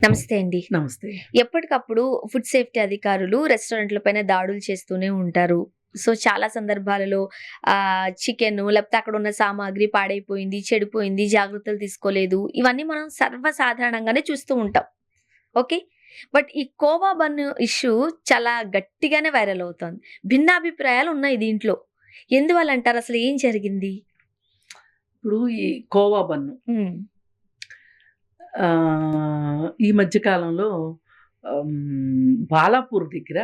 నమస్తే అండి. నమస్తే. ఎప్పటికప్పుడు ఫుడ్ సేఫ్టీ అధికారులు రెస్టారెంట్‌ల పైన దాడులు చేస్తూనే ఉంటారు. సో, చాలా సందర్భాలలో చికెను లేకపోతే అక్కడున్న సామాగ్రి పాడైపోయింది, చెడిపోయింది, జాగ్రత్తలు తీసుకోలేదు. ఇవన్నీ మనం సర్వసాధారణంగానే చూస్తూ ఉంటాం. ఓకే. బట్ ఈ కోవా బన్ ఇష్యూ చాలా గట్టిగానే వైరల్ అవుతోంది. భిన్నాభిప్రాయాలు ఉన్నాయి దీంట్లో. ఎందువల్లంటారు? అసలు ఏం జరిగింది? ఇప్పుడు ఈ కోవా బన్ను హ్మ్. ఈ మధ్య కాలంలో బాలాపూర్ దగ్గర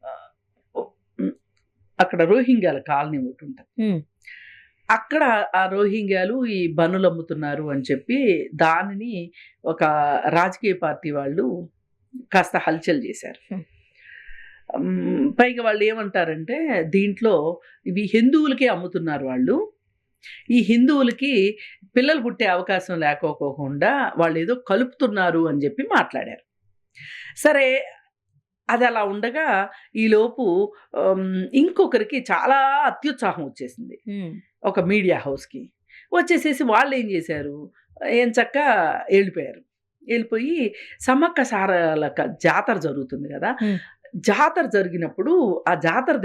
ఆహ్, ఒ హ్మ్. అక్కడ రోహింగ్యాల కాలనీ ఒకటుంటది. హ్మ్. అక్కడ ఆ రోహింగ్యాలు ఈ బన్నులు అమ్ముతున్నారు అని చెప్పి దానిని ఒక రాజకీయ పార్టీ వాళ్ళు కాస్త హల్చల్ చేశారు. హ్మ్. పైగా వాళ్ళేమంటారంటే దీంట్లో ఇవి హిందువులకే అమ్ముతున్నారు వాళ్ళు. ఈ హిందువులకి పిల్లలు పుట్టే అవకాశం లేకోకోకుండా వాళ్ళేదో కలుపుతున్నారు అని జెప్పి మాట్లాడారు. సరే అదలా ఉండగా ఈలోపు ఇంకొకరికి చాలా అత్యుత్సాహం వచ్చేసింది. హ్మ్. ఒక మీడియా హౌస్‌కి. వచ్చేసేసి వాళ్ళేం జేశారు, ఎంచక్కా ఎళ్ళిపోయారు. ఎళ్ళిపోయి సమ్మక్క సారలక జాతర జరుగుతుంది గదా! హ్మ్. జాతర జరిగినప్పుడు ఆ జాతర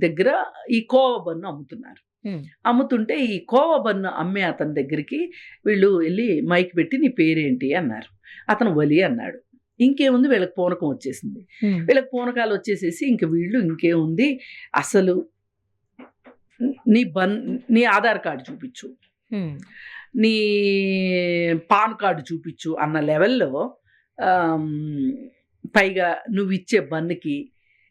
దగ్గర ఈ కోవ బన్ను అమ్ముతున్నారు. హ్మ్. అమ్ముతుంటే ఈ కోవ బన్ను అమ్మే అతని దగ్గరికి వీళ్ళు ఎళ్లి మైక్ పెట్టి "నీ పేరేంటి?" అన్నారు. అతను వలి అన్నాడు. ఇంకేముంది వీళ్ళకి పూనకం వచ్చేసింది. హ్మ్. వీళ్ళకి పూనకాలొచ్చేసేసి ఇంక వీళ్ళు ఇంకేముంది అసలు నీ బన్ నీ ఆధార్ కార్డ్ చూపిచ్చు. హ్మ్. నీ పాన్ కార్డ్ చూపిచ్చు అన్న లెవెల్‌లో ఆహ్, హ్మ్, పైగా నువ్విచ్చే బన్నుకి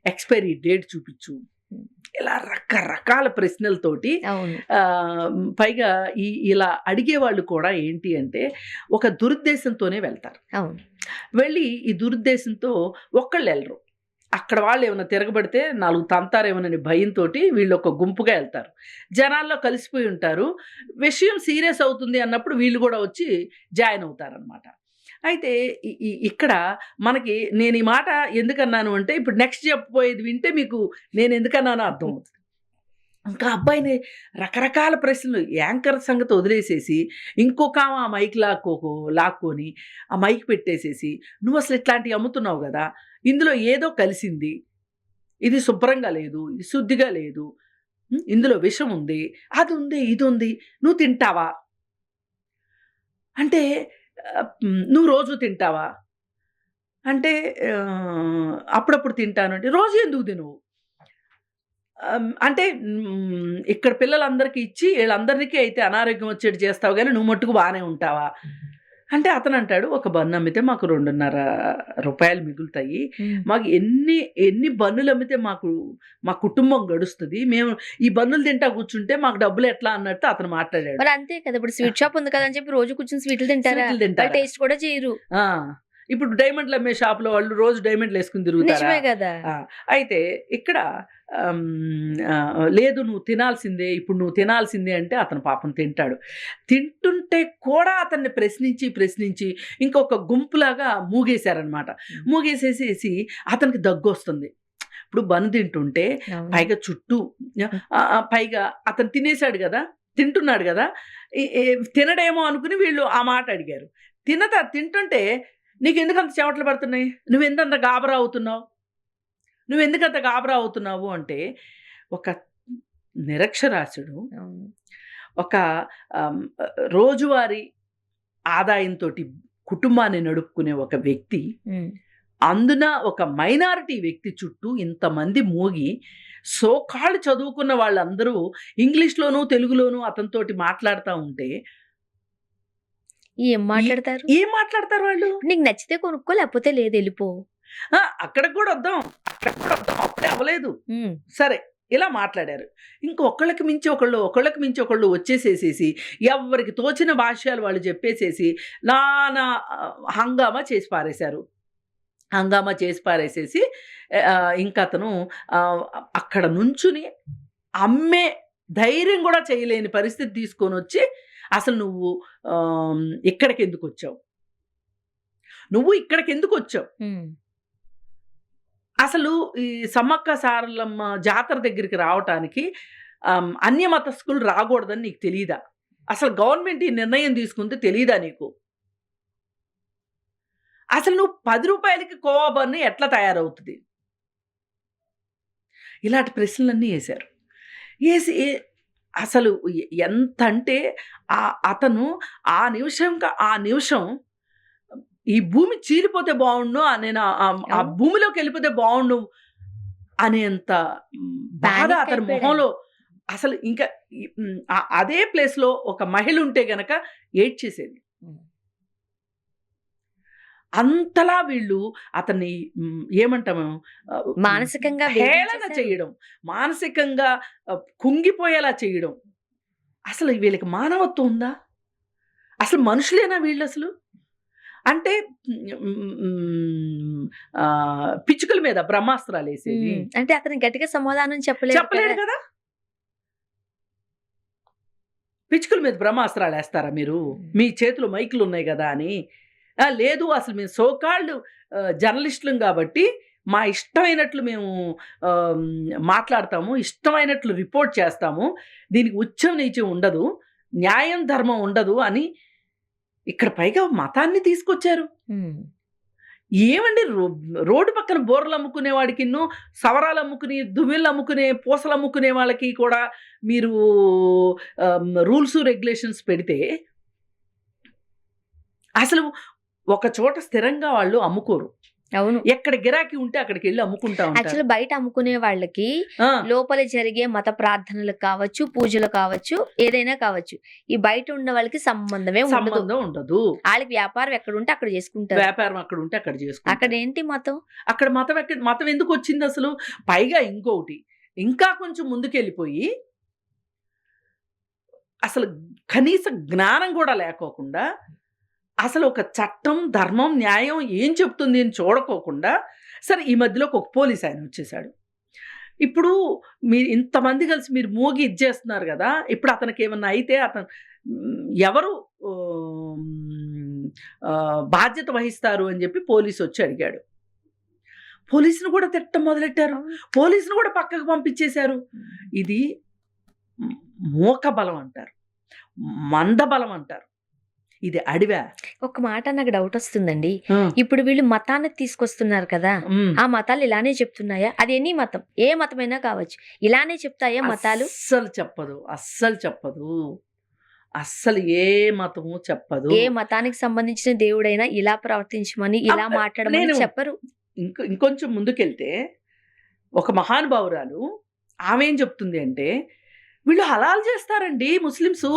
ఎక్స్‌పైరీ డేట్ చూపిచ్చు. హ్మ్. ఇలా రకరకాల ప్రశ్నలతోటి అవును. పైగా ఇలా అడిగేవాళ్ళు కూడా ఏంటి అంటే, ఒక దురుద్దేశంతోనే వెళ్తారు. అవును. వెళ్ళి ఈ దురుద్దేశంతో ఒక్కళ్ళెళ్ళరు. అక్కడ వాళ్ళేమన్నా తిరగబడితే 4 తంతారేమోనని భయంతోటి వీళ్ళొక గుంపుగా ఎళ్తారు. జనాల్లో కలిసిపోయి ఉంటారు. విషయం సీరియస్ అవుతుంది అన్నప్పుడు వీళ్ళు గూడా వచ్చి జాయిన్ అవుతారనమాట. అయితే ఇ ఇ ఇక్కడ మనకి నేను ఈ మాట ఎందుకన్నాను అంటే, ఇప్పుడు నెక్స్ట్ చెప్పబోయేది వింటే మీకు నేనెందుకన్నానో అర్థమవుతది. ఇంకా అబ్బాయిని రకరకాల ప్రశ్నలు యాంకర్ సంగతి వదిలేసేసి, ఇంకొకామె ఆ మైక్ లాక్కొని, ఆ మైక్ పెట్టేసేసి, "నువ్వసలు ఇట్లాంటియి అమ్ముతున్నావు గదా! ఇందులో ఏదో కలిసింది. ఇది శుభ్రంగా లేదు. ఇది శుద్ధిగా లేదు. ఇందులో విషం ఉంది. అదుంది, ఇదుంది. నువ్వు తింటావా? అంటే నువ్వు రోజు తింటావా?" అంటే అప్పుడప్పుడు తింటాను అంటే, "రోజు ఎందుకు తినవు?" అంటే ఇక్కడ పిల్లలందరికి ఇచ్చి ఈళ్ళందరికీ అయితే అనారోగ్యం వచ్చేట్టు చేస్తావు గానీ, నువ్వు మట్టుకు బానే ఉంటావా? అంటే అతనంటాడు, "ఒక బన్ అమ్మితే మాకు రూ. 2.5 మిగులుతాయి. హ్మ్. మాకు ఎన్ని బన్నులమ్మితే మా కుటుంబం గడుస్తది. మేము ఈ బన్నులు తింటా కూర్చుంటే మాకు డబ్బులెట్లా?" అన్నట్టు అతను మాట్లాడాడు. మరి అంతే కదా! ఇప్పుడు స్వీట్ షాప్ ఉంది కదా! అని చెప్పి రోజు కూర్చొని స్వీటులు తింటారా? స్వీట్లు వాళ్ళు తింటారా? టేస్ట్ కూడా చేయరు. ఆ! ఇప్పుడు డైమండ్‌లు అమ్మే షాప్‌లో వాళ్ళు రోజు డైమండ్‌లేసుకొని తిరుగుతారా? నిజమే గదా! ఆ! అయితే ఇక్కడ లేదు నువ్వు తినాల్సిందే, ఇప్పుడు నువ్వు తినాల్సిందే అంటే అతను పాపం తింటాడు. తింటుంటే కూడా అతన్ని ప్రశ్నించి ఇంకొక గుంపులాగా మూగేశారనమాట. హ్మ్. మూగేసేసేసి అతనికి దగ్గొస్తుంది. ఇప్పుడు బన్ తింటుంటే అవును. పైగా చుట్టూ హ్మ్. పైగా అతను తినేసాడు గదా! తింటున్నాడు గదా! ఎ ఎ తినడేమో అనుకుని వీళ్ళు ఆ మాట అడిగారు. తింటుంటే "నీకెందుకంత చెమటలు పడుతున్నాయి? నువ్వెంతంత గాబరా అవుతున్నావు? నువ్వెందుకంత గాబరా అవుతున్నావు?" అంటే ఒక నిరక్షరాస్యుడు, అవును. ఒక రోజువారీ ఆదాయంతోటి కుటుంబాన్ని నడుపుకునే ఒక వ్యక్తి, హ్మ్. అందున ఒక మైనారిటీ వ్యక్తి చుట్టూ ఇంతమంది మూగి, సో కాల్డ్ చదువుకున్న వాళ్ళందరూ ఇంగ్లీష్‌లోనూ, తెలుగులోనూ అతనితోటి మాట్లాడుతా ఉంటే, ఏం ఈ మాట్లాడతారు? ఏం మాట్లాడతారు వాళ్ళు? నీకు నచ్చితే కొనుక్కో లేకపోతే లేదు ఎళ్ళిపో. అక్కడికి గూడా వద్దాం. అప్పుడే అవ్వలేదు. హ్మ్. సరే. ఇలా మాట్లాడారు. ఇంక ఒకళ్ళకి మించి ఒకళ్ళు వచ్చేసేసేసి ఎవ్వరికి తోచిన భాష్యాలు వాళ్ళు చెప్పేసేసి నానా హంగామా చేసి పారేశారు. హంగామా చేసి పారేసేసి ఇంకతను ఆహ్, అక్కడ నుంచుని అమ్మే ధైర్యం గూడా చేయలేని పరిస్థితి తీసుకొనొచ్చి అసలు నువ్వు ఇక్కడికెందుకొచ్చావు? నువ్వు ఇక్కడికెందుకొచ్చావు? హ్మ్. అసలు ఈ సమ్మక్క సారలమ్మ జాతర దగ్గరికి రావటానికి అన్య మతస్థులు రాగూడదని నీకు తెలీదా? అసలు గవర్నమెంట్ ఈ నిర్ణయం తీసుకుంది తెలీదా నీకు? అసలు నువ్వు 10 రూపాయలకి కోవా బన్ను ఎట్లా తయారవుతుంది? ఇలాంటి ప్రశ్నలన్నీ యేశారు. యేసి అసలు ఎంతంటే అతను ఆ నిమిషం ఈ భూమి చీలిపోతే బావుండును. నేను ఆ అవును. భూమిలోకెళ్ళిపోతే బావుండు అనేంత బాధ పానిక్ అతని అయిపోయాడు ఆయన. మొహంలో అసలు ఇంకా అదే ప్లేస్‌లో ఒక మహిళ ఉంటే గనక ఏడ్చేసేది. హ్మ్. అంతలా వీళ్ళు అతన్ని ఏమంటాము మానసికంగా హేళన వేధించేశారు. చేయడం, మానసికంగా కుంగిపోయేలా చేయడం. అసలు వీళ్ళకి మానవత్వం ఉందా? అసలు మనుషులేనా వీళ్ళసలు? అంటే పిచ్చుకల మీద బ్రహ్మాస్త్రాలేసేది. అంటే అతను గట్టిగా సమాధానం చెప్పలేడు చెప్పలేడు కదా! కదా! పిచ్చుకల మీద బ్రహ్మాస్త్రాలేస్తారా మీరు? మీ చేతిలో మైకులున్నాయి గదా! అని. లేదు అసలు మేము సో కాల్డ్ జర్నలిస్టులం గాబట్టి, మా ఇష్టమైనట్లు మేము మాట్లాడతాము. ఇష్టమైనట్లు రిపోర్ట్ చేస్తాము. దీనికి ఉచ్చం, నీచం ఉండదు. న్యాయం, ధర్మం ఉండదు అని ఇక్కడ పైగా మతాన్ని తీసుకొచ్చారు. హ్మ్. ఏమండి రోడ్డు పక్కన బోర్లమ్ముకునే వాడికిను, సవరాలమ్ముకుని, దువ్వెనలమ్ముకునే, పూసలమ్ముకునే వాళ్ళకి కూడా మీరు రూల్స్, రెగ్యులేషన్స్ పెడితే అసలు ఒక చోట స్థిరంగా వాళ్ళు అమ్ముకోరు. అవును. ఎక్కడ గిరాకీ ఉంటే అక్కడికెళ్ళి అమ్ముకుంటా ఉంటారు. యాక్చువల్లీ బయట అమ్ముకునే వాళ్ళకి ఆ! లోపల జరిగే మత ప్రార్థనలు కావచ్చు, పూజలు కావచ్చు, ఏదైనా కావచ్చు. ఈ బయట ఉన్న వాళ్ళకి సంబంధమే ఉండదు. సంబంధం ఉండదు. ఆళ్ళకి వ్యాపారం ఎక్కడుంటే అక్కడ చేసుకుంటారు. వ్యాపారం అక్కడ ఉంటే అక్కడ చేసుకుంటారు. అక్కడేంటి మతం? అక్కడ మతం ఎందుకొచ్చిందసలు? పైగా ఇంకొకటి, ఇంకా కొంచెం ముందుకెళ్ళిపోయి అసలు కనీస జ్ఞానం గూడా లేకోకుండా, అసలు ఒక చట్టం, ధర్మం, న్యాయం ఏం చెప్తుంది అని చూడకోకుండా, సరే ఈ మధ్యలోకి ఒక పోలీస్ ఆయన వచ్చేసాడు. ఇప్పుడు మీరు ఇంతమంది కలిసి మీరు మోగి ఇది చేస్తున్నారు గదా! ఇప్పుడు అతనికేమన్నా అయితే ఎవరు బాధ్యత వహిస్తారు అని జెప్పి పోలీసొచ్చి అడిగాడు. పోలీస్‌ని కూడా తిట్టడం మొదలెట్టారు. అవును. పోలీస్‌ని కూడా పక్కకు పంపించేశారు. ఇది మూకబలం అంటారు. మందబలం అంటారు. ఇది అడివా? ఒక మాట నాకు డౌటొస్తుందండి. ఆ! ఇప్పుడు వీళ్ళు మతాన్ని తీసుకొస్తున్నారు కదా! హ్మ్. ఆ మతాలు ఇలానే చెప్తున్నాయా? అది ఎనీ మతం. ఏ మతమైనా కావచ్చు. ఇలానే చెప్తాయా మతాలు? అస్సలు చెప్పదు. అస్సలు చెప్పదు. అస్సలు ఏ మతము చెప్పదు. ఏ మతానికి సంబంధించిన దేవుడైనా ఇలా ప్రవర్తించమని, ఇలా మాట్లాడమని నేను చెప్పరు. ఇంకొంచెం ముందుకెళ్తే ఒక మహానుభావురాలు ఆమె ఏం చెప్తుంది అంటే, వీళ్ళు హలాల్ చేస్తారండి ముస్లిమ్సు.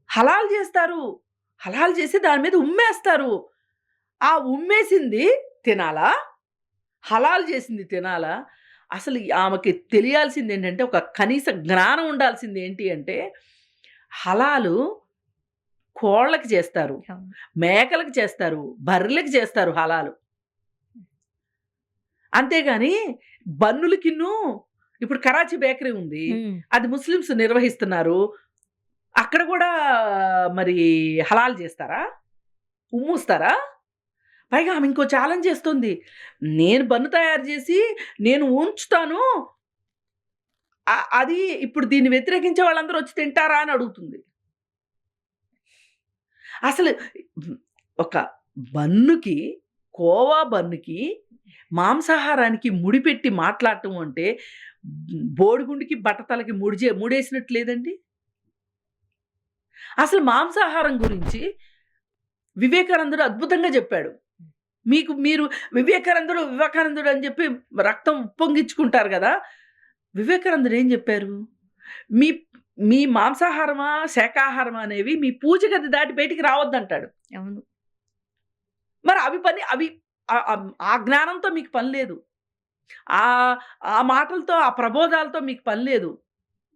హలాల్ చేస్తారు. హలాల్ చేసి దాని మీద ఉమ్మేస్తారు. ఆ ఉమ్మేసింది తినాలా? హలాల్ చేసింది తినాలా? అసలు ఆమెకి తెలియాల్సింది ఏంటంటే, ఒక కనీస జ్ఞానం ఉండాల్సింది ఏంటి అంటే, హలాలు కోళ్ళకి చేస్తారు. అవును. మేకలకి చేస్తారు. బర్రెలకి చేస్తారు హలాలు. అంతేగాని బన్నులకిను ఇప్పుడు కరాచీ బేకరీ ఉంది. హ్మ్. అది ముస్లిమ్స్ నిర్వహిస్తున్నారు. అక్కడ గూడా మరి హలాల్ చేస్తారా? ఉమ్మూస్తారా? పైగా ఆమె ఇంకో ఛాలెంజ్ చేస్తుంది. నేను బన్ను తయారు చేసి నేను ఉంచుతాను. అది ఇప్పుడు దీన్ని వ్యతిరేకించే వాళ్ళందరూ వచ్చి తింటారా అని అడుగుతుంది. అసలు ఒక బన్నుకి, కోవా బన్నుకి, మాంసాహారానికి ముడిపెట్టి మాట్లాడటం అంటే బోడిగుండుకి బట్టతలకి ముడేసినట్టు లేదండి? అసలు మాంసాహారం గురించి వివేకానందుడు అద్భుతంగా చెప్పాడు. మీరు వివేకానందుడు అని చెప్పి రక్తం ఉప్పొంగించుకుంటారు గదా! వివేకానందుడు ఏం చెప్పారు? మీ మీ మాంసాహారమా, శాకాహారమా అనేవి మీ పూజ గది దాటి బయటికి రావద్దంటాడు. అవును. మరి అవి ఆ జ్ఞానంతో మీకు పని లేదు. ఆ మాటలతో, ఆ ప్రబోధాలతో మీకు పని లేదు.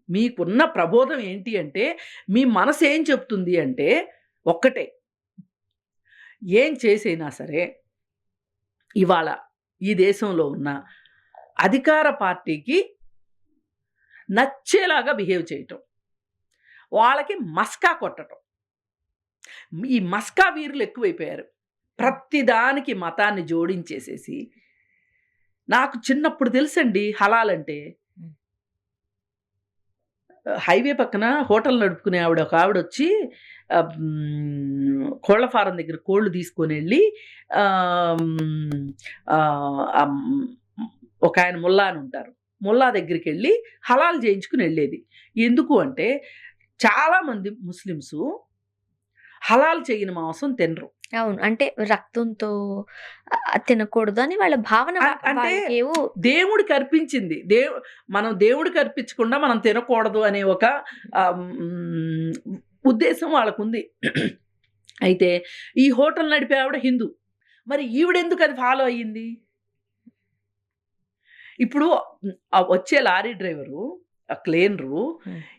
మీకున్న ప్రబోధం ఏంటి అంటే, మీ మనసు ఏం చెప్తుంది అంటే ఒక్కటే. ఏం చేసైనా సరే, ఇవాళ ఈ దేశంలో ఉన్న అధికార పార్టీకి నచ్చేలాగా బిహేవ్ చేయటం. వాళ్ళకి మస్కా కొట్టటం. ఈ మస్కా వీరులు ఎక్కువైపోయారు. ప్రతిదానికి మతాన్ని జోడించేసేసి, నాకు చిన్నప్పుడు తెలుసండి హలాల్ అంటే. హైవే పక్కన హోటల్ నడుపుకునే ఒక ఆవిడొచ్చి, కోళ్ల ఫారం దగ్గర కోళ్ళు తీసుకొని వెళ్ళి ఆమ్, ఆ, ఆమ్, ఒక ఆయన ముల్లా అని ఉంటారు, ముల్లా దగ్గరికి వెళ్ళి హలాల్ చేయించుకుని వెళ్ళేది. ఎందుకు అంటే చాలామంది ముస్లిమ్స్ హలాల్ చేయని మాంసం తినరు. అవును. అంటే రక్తంతో తినకూడదు అని వాళ్ళ భావన. అంటే వాళ్ళకేవో దేవుడికి అర్పించింది మనం దేవుడికి అర్పించకుండా మనం తినకూడదు అనే ఒక ఉద్దేశం వాళ్ళకుంది. అయితే ఈ హోటల్ నడిపే ఆవిడ హిందూ, మరి ఈవిడెందుకు అది ఫాలో అయ్యింది? ఇప్పుడు వచ్చే లారీ డ్రైవరు, ఆ క్లీనరు,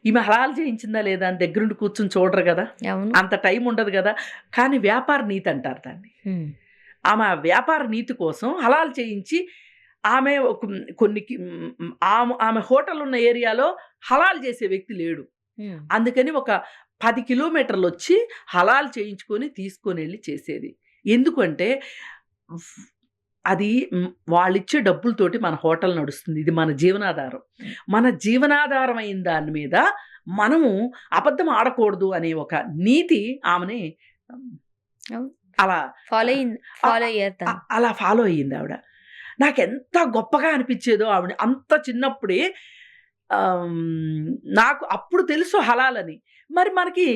ఈమె హలాల్ చేయించిందా లేదా అని దగ్గరుండి కూర్చొని చూడరు కదా, అవును. అంత టైం ఉండదు కదా. కానీ వ్యాపార నీతి అంటారు దాన్ని. ఆమె ఆ వ్యాపార నీతి కోసం హలాల్ చేయించి ఆమె ఆమె హోటల్ ఉన్న ఏరియాలో హలాల్ చేసే వ్యక్తి లేడు. అందుకని ఒక 10 కిలోమీటర్లు వచ్చి హలాల్ చేయించుకొని తీసుకొని వెళ్ళి చేసేది. ఎందుకంటే అది వాళ్ళిచ్చే డబ్బులతోటి మన హోటల్ నడుస్తుంది. ఇది మన జీవనాధారం. మన జీవనాధారం అయిన దాని మీద మనము అబద్ధం ఆడకూడదు అనే ఒక నీతి ఆమెని అలా ఫాలో అయ్యింది ఆవిడ. నాకెంత గొప్పగా అనిపించేదో ఆవిడ. అంత చిన్నప్పుడే నాకు అప్పుడు తెలుసు హలాల్ అని. మరి మనకి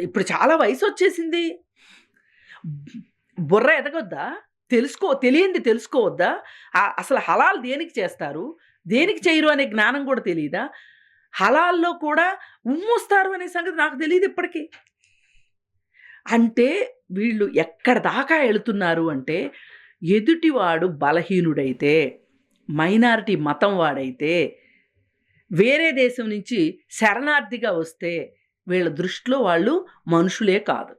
ఇప్పుడు చాలా వయసు వచ్చేసింది, బుర్ర ఎదగొద్దా? తెలియంది తెలుసుకోవద్దా? అసలు హలాల్ దేనికి చేస్తారు, దేనికి చేయరు అనే జ్ఞానం కూడా తెలియదా? హలాల్లో కూడా ఉమ్మూస్తారు అనే సంగతి నాకు తెలియదు ఇప్పటికీ. అంటే వీళ్ళు ఎక్కడ దాకా వెళుతున్నారు అంటే, ఎదుటివాడు బలహీనుడైతే, మైనారిటీ మతం వాడైతే, వేరే దేశం నుంచి శరణార్థిగా వస్తే వీళ్ళ దృష్టిలో వాళ్ళు మనుషులే కాదు.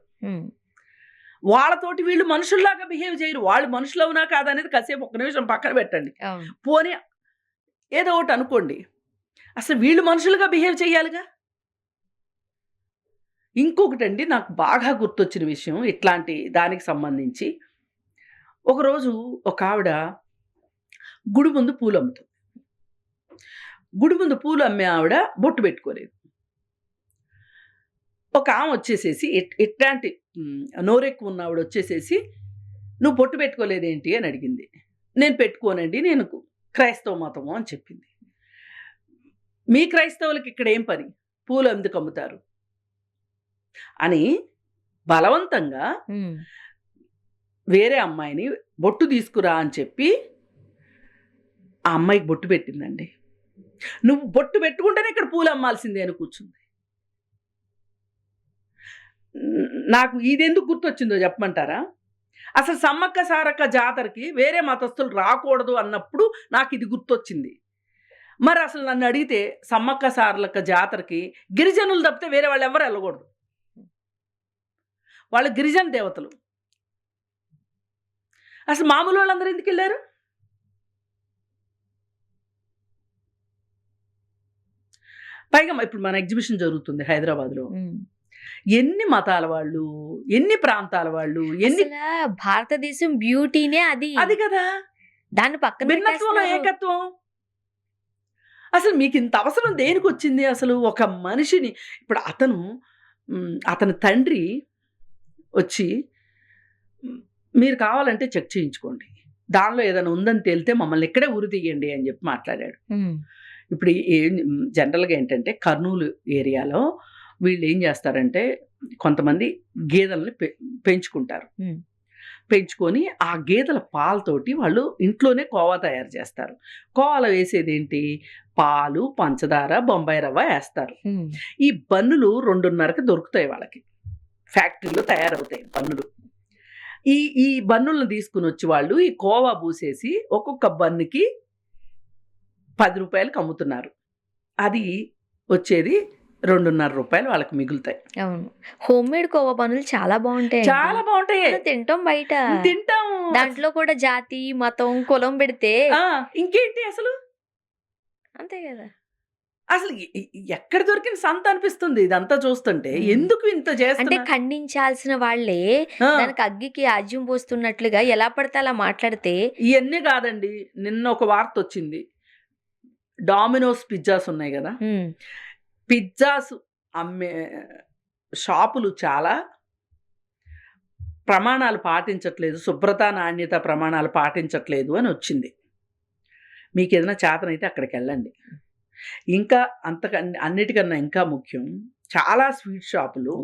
వాళ్ళతోటి వీళ్ళు మనుషుల్లాగా బిహేవ్ చేయరు. వాళ్ళు మనుషులు అవునా కాదనేది కాసేపు ఒక్క నిమిషం పక్కన పెట్టండి. పోనీ ఏదో ఒకటి అనుకోండి, అసలు వీళ్ళు మనుషులుగా బిహేవ్ చేయాలిగా. ఇంకొకటండి నాకు బాగా గుర్తొచ్చిన విషయం ఇట్లాంటి దానికి సంబంధించి, ఒకరోజు ఒక ఆవిడ గుడి ముందు పూలు అమ్ముతుంది. గుడి ముందు పూలు అమ్మే ఆవిడ బొట్టు పెట్టుకోలేదు. ఒక ఆమె వచ్చేసేసి ఇట్లాంటి నోరెక్కువ ఉన్న ఆవిడ వచ్చేసేసి, నువ్వు బొట్టు పెట్టుకోలేదేంటి అని అడిగింది. నేను పెట్టుకోనండి, నేను క్రైస్తవ మతము అని చెప్పింది. మీ క్రైస్తవులకి ఇక్కడ ఏం పని, పూలు ఎందుకు అమ్ముతారు అని బలవంతంగా వేరే అమ్మాయిని బొట్టు తీసుకురా అని చెప్పి ఆ అమ్మాయికి బొట్టు పెట్టిందండి. నువ్వు బొట్టు పెట్టుకుంటేనే ఇక్కడ పూలు అమ్మాల్సిందే అని కూర్చుంది. నాకు ఇది ఎందుకు గుర్తొచ్చిందో చెప్పమంటారా? అసలు సమ్మక్క సారక్క జాతరకి వేరే మతస్థులు రాకూడదు అన్నప్పుడు నాకు ఇది గుర్తొచ్చింది. మరి అసలు నన్ను అడిగితే సమ్మక్క సారక్క జాతరకి గిరిజనులు తప్పితే వేరే వాళ్ళు ఎవరు వెళ్ళకూడదు. వాళ్ళు గిరిజన దేవతలు. అసలు మామూలు వాళ్ళందరూ ఎందుకు వెళ్ళారు? పైగా ఇప్పుడు మన ఎగ్జిబిషన్ జరుగుతుంది హైదరాబాద్లో. ఎన్ని మతాల వాళ్ళు, ఎన్ని ప్రాంతాల వాళ్ళు, భారతదేశం బ్యూటీనే అది కదా. దాని పక్కన భిన్నత్వంలో ఏకత్వం. అసలు మీకు ఇంత అవసరం దేనికి వచ్చింది? అసలు ఒక మనిషిని ఇప్పుడు అతని తండ్రి వచ్చి, మీరు కావాలంటే చెక్ చేయించుకోండి, దానిలో ఏదైనా ఉందని తేలితే మమ్మల్ని ఇక్కడే ఉరి తీయండి అని చెప్పి మాట్లాడాడు. ఇప్పుడు జనరల్గా ఏంటంటే కర్నూలు ఏరియాలో వీళ్ళు ఏం చేస్తారంటే, కొంతమంది గేదెల్ని పెంచుకుంటారు. పెంచుకొని ఆ గేదెల పాలతోటి వాళ్ళు ఇంట్లోనే కోవా తయారు చేస్తారు. కోవాలో వేసేది ఏంటి? పాలు, పంచదార, బొంబాయి రవ్వ వేస్తారు. ఈ బన్నులు 2:30కి దొరుకుతాయి వాళ్ళకి, ఫ్యాక్టరీలో తయారవుతాయి బన్నులు. ఈ బన్నులను తీసుకుని వచ్చి వాళ్ళు ఈ కోవా పూసేసి ఒక్కొక్క బన్నుకి 10 రూపాయలకి అమ్ముతున్నారు. అది వచ్చేది 2.5 రూపాయలు వాళ్ళకి మిగులుతాయి. అవును. హోమ్ మేడ్ కోవా బన్నులు చాలా బాగుంటాయి. చాలా బాగుంటాయి. తింటాం, బయట తింటాము. దాంట్లో కూడా జాతి, మతం, కులం పెడితే ఇంకేంటి అసలు, అంతే కదా. అసలు ఎక్కడ దొరికిన సంత అనిపిస్తుంది ఇదంతా చూస్తుంటే. ఎందుకు ఇంత చేస్తే ఖండించాల్సిన వాళ్ళే దానికి అగ్గికి ఆజ్యం పోస్తున్నట్లుగా ఎలా పడితే అలా మాట్లాడితే. ఇవన్నీ కాదండి, నిన్న ఒక వార్త వచ్చింది. డామినోస్ పిజ్జాస్ ఉన్నాయి కదా, పిజ్జాస్ అమ్మే షాపులు చాలా ప్రమాణాలు పాటించట్లేదు, శుభ్రత, నాణ్యత ప్రమాణాలు పాటించట్లేదు అని వచ్చింది. మీకేదైనా చేతనైతే అక్కడికెళ్ళండి. ఇంకా అన్నిటికన్నా ఇంకా ముఖ్యం, చాలా స్వీట్ షాపులులో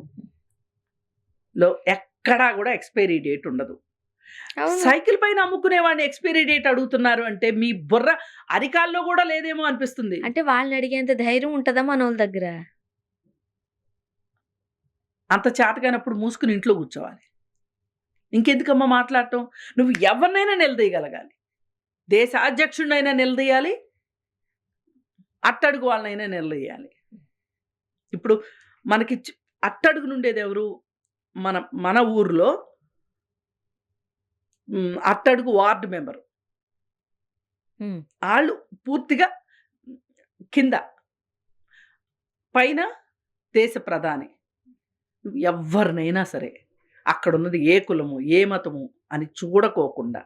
ఎక్కడా కూడా ఎక్స్‌పైరీ డేట్ ఉండదు. అవును. సైకిల్ పైన అమ్ముకునేవాడిని ఎక్స్‌పైరీ డేట్ అడుగుతున్నారు అంటే, మీ బుర్ర అరికాల్లో గూడా లేదేమో అనిపిస్తుంది. అంటే వాళ్ళని అడిగేంత ధైర్యం ఉంటదా మనోళ్ళ దగ్గర? అంత చేతకానప్పుడు మూసుకొని ఇంట్లో కూర్చోవాలి. ఇంకెందుకమ్మా మాట్లాడటం? నువ్వు ఎవరినైనా నిలదీయగలగాలి. దేశాధ్యక్షుడినైనా నిలదీయాలి, అట్టడుగు వాళ్ళనైనా నిలదీయాలి. ఇప్పుడు మనకి అట్టడుగు నుండేదెవరు? మన ఊర్లో అట్టడుగు వార్డ్ మెంబరు. హ్మ్. ఆళ్ళు పూర్తిగా కింద. పైన దేశ ప్రధాని. ఎవ్వరినైనా సరే, అక్కడున్నది ఏ కులము, ఏ మతము అని చూడకోకుండా.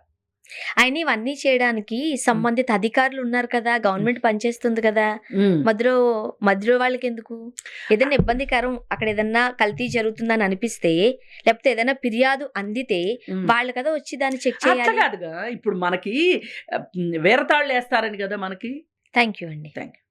అయినా ఇవన్నీ చేయడానికి సంబంధిత అధికారులు ఉన్నారు కదా! గవర్నమెంట్ పనిచేస్తుంది కదా! మధ్యలో వాళ్ళకెందుకు? ఏదైనా ఇబ్బందికరం, అక్కడ ఏదన్నా కల్తీ జరుగుతుందని అనిపిస్తే, లేకపోతే ఏదైనా ఫిర్యాదు అందితే వాళ్ళు కదా వచ్చి దాన్ని చెక్ అట్లా చేయాలి. కాదుగా. ఇప్పుడు మనకి వేరతాళ్ళేస్తారని కదా మనకి. థాంక్ యూ అండి. Thank you.